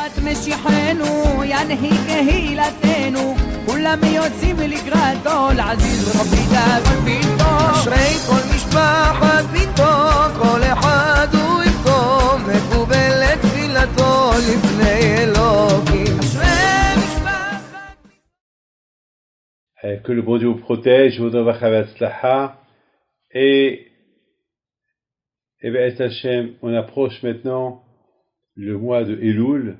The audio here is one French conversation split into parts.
ביאת משיחנו ינהי קהילתנו כולם יוצאים לקראתו לעזיז רבי דאגון פתאום אשרי כל משפחת פתאום כל אחד הוא יפתום מקובלת תפילתו לפני אלוקים אשרי משפחת Que le bon Dieu vous protège, vous donne Vachavatslaha. Et Be'ez Hashem, on approche maintenant le mois de Elul.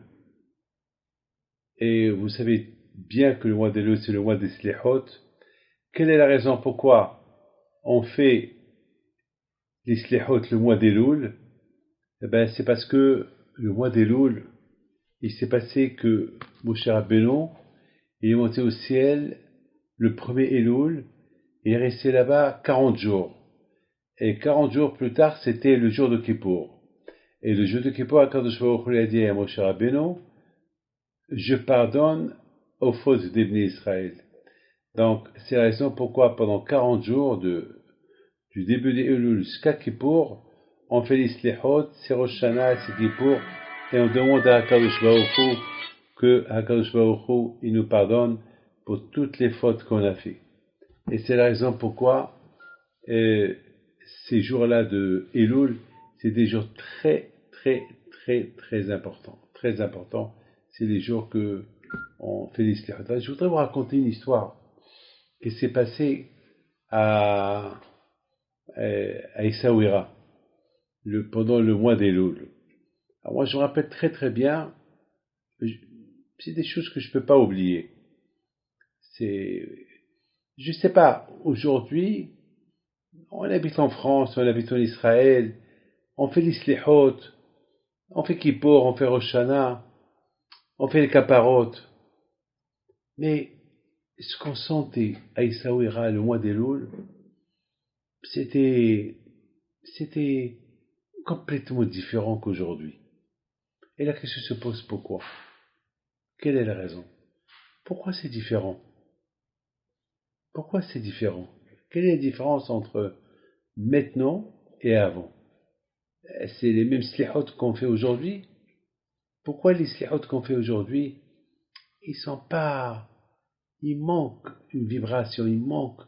Et vous savez bien que le mois d'Elul, c'est le mois des Slihot. Quelle est la raison pourquoi on fait les Slihot le mois d'Elul? Eh bien, c'est parce que le mois d'Elul, il s'est passé que Moshe Rabbeinu, il est monté au ciel le premier Elul, et il est resté là-bas 40 jours. Et 40 jours plus tard, c'était le jour de Kippour. Et le jour de Kippour, Akadosh Baruch Hu a dit à Moshe Rabbeinu, je pardonne aux fautes d'Ibn Israël. Donc, c'est la raison pourquoi pendant 40 jours, du début des Elul jusqu'à Kippour, on fait les Slihot, c'est Rosh Hashanah, c'est Kippour, et on demande à Akadosh Baruch Hu que Akadosh Baruch Hu, il nous pardonne pour toutes les fautes qu'on a fait. Et c'est la raison pourquoi ces jours-là de Elul, c'est des jours très, très, très, très importants. Très importants. C'est les jours que on fait les Slihot. Je voudrais vous raconter une histoire qui s'est passée à Essaouira pendant le mois d'Elul. Alors moi, je me rappelle très, très bien, c'est des choses que je ne peux pas oublier. Je sais pas, aujourd'hui, on habite en France, on habite en Israël, on fait les Slihot, on fait Kippour, on fait Rosh Hashanah, on fait les Kaparot. Mais ce qu'on sentait à Essaouira le mois d'Elul, c'était complètement différent qu'aujourd'hui. Et la question se pose pourquoi? Quelle est la raison? Pourquoi c'est différent? Pourquoi c'est différent? Quelle est la différence entre maintenant et avant? C'est les mêmes slihot qu'on fait aujourd'hui? Pourquoi les slihot qu'on fait aujourd'hui, il manque une vibration, il manque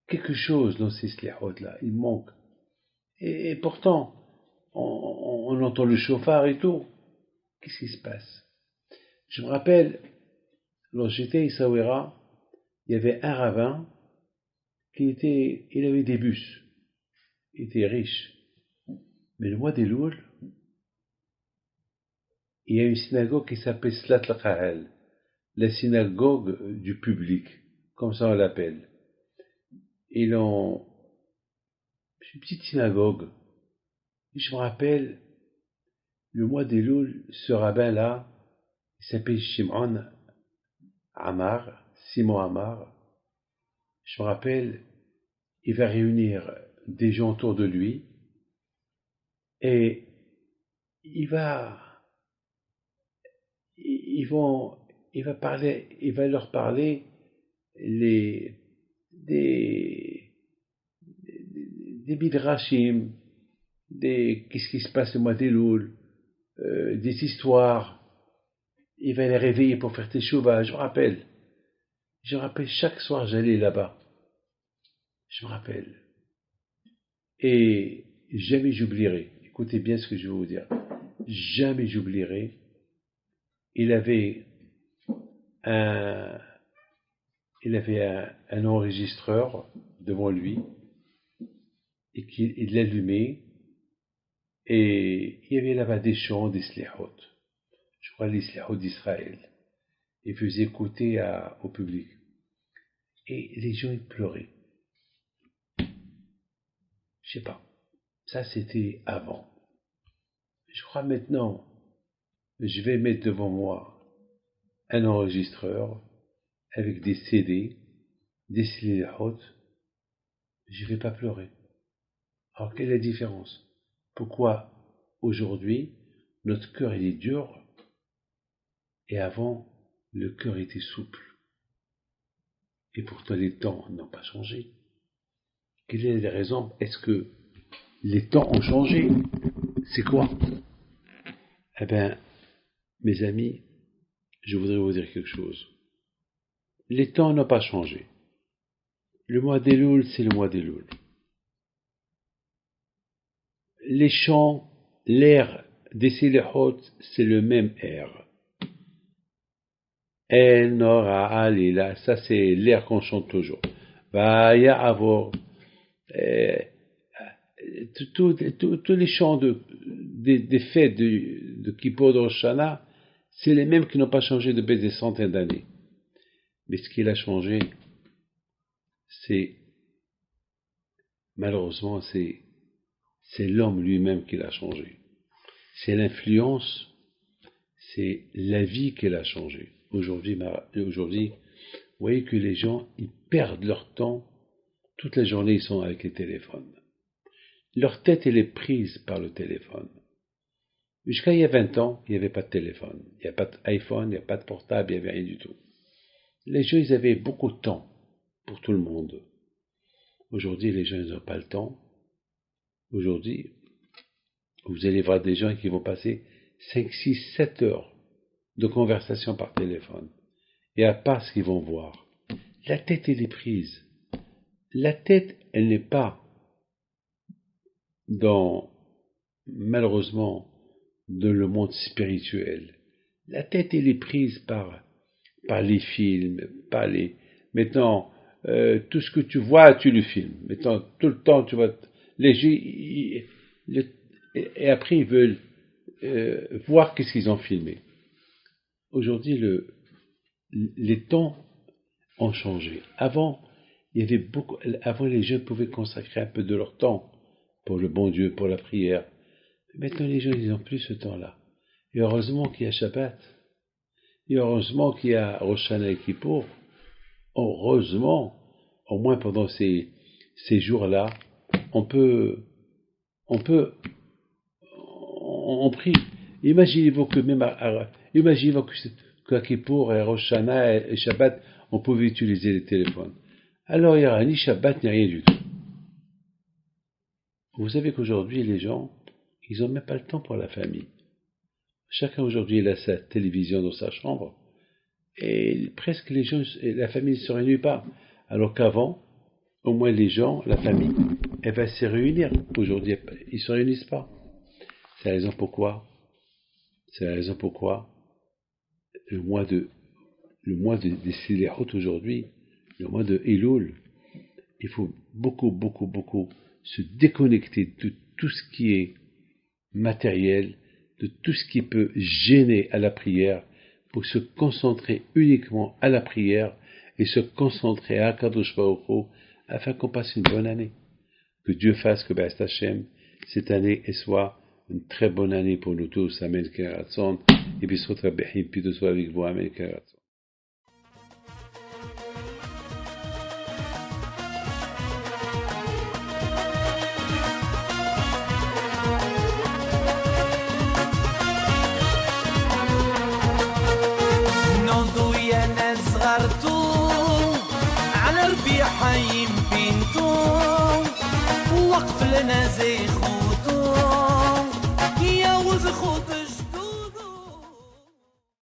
quelque chose dans ces slihot-là, il manque. Et pourtant, on entend le chauffard et tout. Qu'est-ce qui se passe? Je me rappelle, lorsque j'étais à Essaouira, il y avait un rabbin il avait des bus, il était riche. Mais le mois d'Elul, il y a une synagogue qui s'appelle Slat L'Chahel, la synagogue du public, comme ça on l'appelle. C'est une petite synagogue. Et je me rappelle, le mois d'Elul, ce rabbin-là, il s'appelle Simon Amar. Je me rappelle, il va réunir des gens autour de lui et il va leur parler des midrashim, qu'est-ce qui se passe le mois d'Elul, des histoires. Il va les réveiller pour faire teshuva. Je me rappelle, chaque soir j'allais là-bas. Je me rappelle. Et jamais j'oublierai. Écoutez bien ce que je vais vous dire. Jamais j'oublierai. Il avait un enregistreur devant lui et qu'il l'allumait et il y avait là-bas des chants, des slihot. Je crois les slihot d'Israël. Il faisait écouter au public. Et les gens ils pleuraient. Je sais pas. Ça c'était avant. Je crois maintenant, je vais mettre devant moi un enregistreur avec des CD, des slihot. Je vais pas pleurer. Alors quelle est la différence? Pourquoi aujourd'hui notre cœur il est dur et avant le cœur était souple? Et pourtant les temps n'ont pas changé. Quelle est la raison? Est-ce que les temps ont changé? C'est quoi? Eh bien, Mes amis, je voudrais vous dire quelque chose. Les temps n'ont pas changé. Le mois d'Elul, c'est le mois d'Elul. Les chants, l'air des Silihot, c'est le même air. El Nora Alila, ça c'est l'air qu'on chante toujours. Vaya Avor. Tous les chants des fêtes de Kippour, de Rosh Hashanah, c'est les mêmes qui n'ont pas changé depuis des centaines d'années. Mais ce qui a changé, c'est, malheureusement, c'est l'homme lui-même qui l'a changé. C'est l'influence, c'est la vie qui l'a changé. Aujourd'hui, vous voyez que les gens, ils perdent leur temps. Toute la journée, ils sont avec les téléphones. Leur tête, elle est prise par le téléphone. Jusqu'à il y a 20 ans, il n'y avait pas de téléphone. Il n'y a pas d'iPhone, il n'y a pas de portable, il n'y avait rien du tout. Les gens, ils avaient beaucoup de temps pour tout le monde. Aujourd'hui, les gens, ils n'ont pas le temps. Aujourd'hui, vous allez voir des gens qui vont passer 5, 6, 7 heures de conversation par téléphone. Et à part ce qu'ils vont voir. La tête, elle est prise. La tête, elle n'est pas malheureusement, dans le monde spirituel. La tête, elle est prise par les films, maintenant, tout ce que tu vois, tu le filmes. Maintenant, tout le temps, tu vois, les gens, et après, ils veulent voir qu'est-ce qu'ils ont filmé. Aujourd'hui, les temps ont changé. Avant, avant, les gens pouvaient consacrer un peu de leur temps pour le bon Dieu, pour la prière. Maintenant, les gens, ils n'ont plus ce temps-là. Et heureusement qu'il y a Shabbat. Et heureusement qu'il y a Rosh Hashanah et Kippour. Heureusement, au moins pendant ces jours-là, on prie. Imaginez-vous que même qu'à Kippour et Rosh Hashanah et Shabbat, on pouvait utiliser les téléphones. Alors il n'y aura ni Shabbat ni rien du tout. Vous savez qu'aujourd'hui, les gens, ils n'ont même pas le temps pour la famille. Chacun aujourd'hui, il a sa télévision dans sa chambre, et presque les gens, la famille ne se réunit pas. Alors qu'avant, au moins les gens, la famille, elle va se réunir. Aujourd'hui, ils ne se réunissent pas. C'est la raison pourquoi le mois des Silihot aujourd'hui, le mois de Elul, il faut beaucoup se déconnecter de tout ce qui est matériel, de tout ce qui peut gêner à la prière, pour se concentrer uniquement à la prière et se concentrer à Kadosh Baruch Hu, afin qu'on passe une bonne année. Que Dieu fasse que Be'ez Hashem, cette année soit une très bonne année pour nous tous. Amen. Et puis soit Rabbi puis de soit avec vous. Amen. حي بنتو وقف لنا زي خوتو يا وز خوتو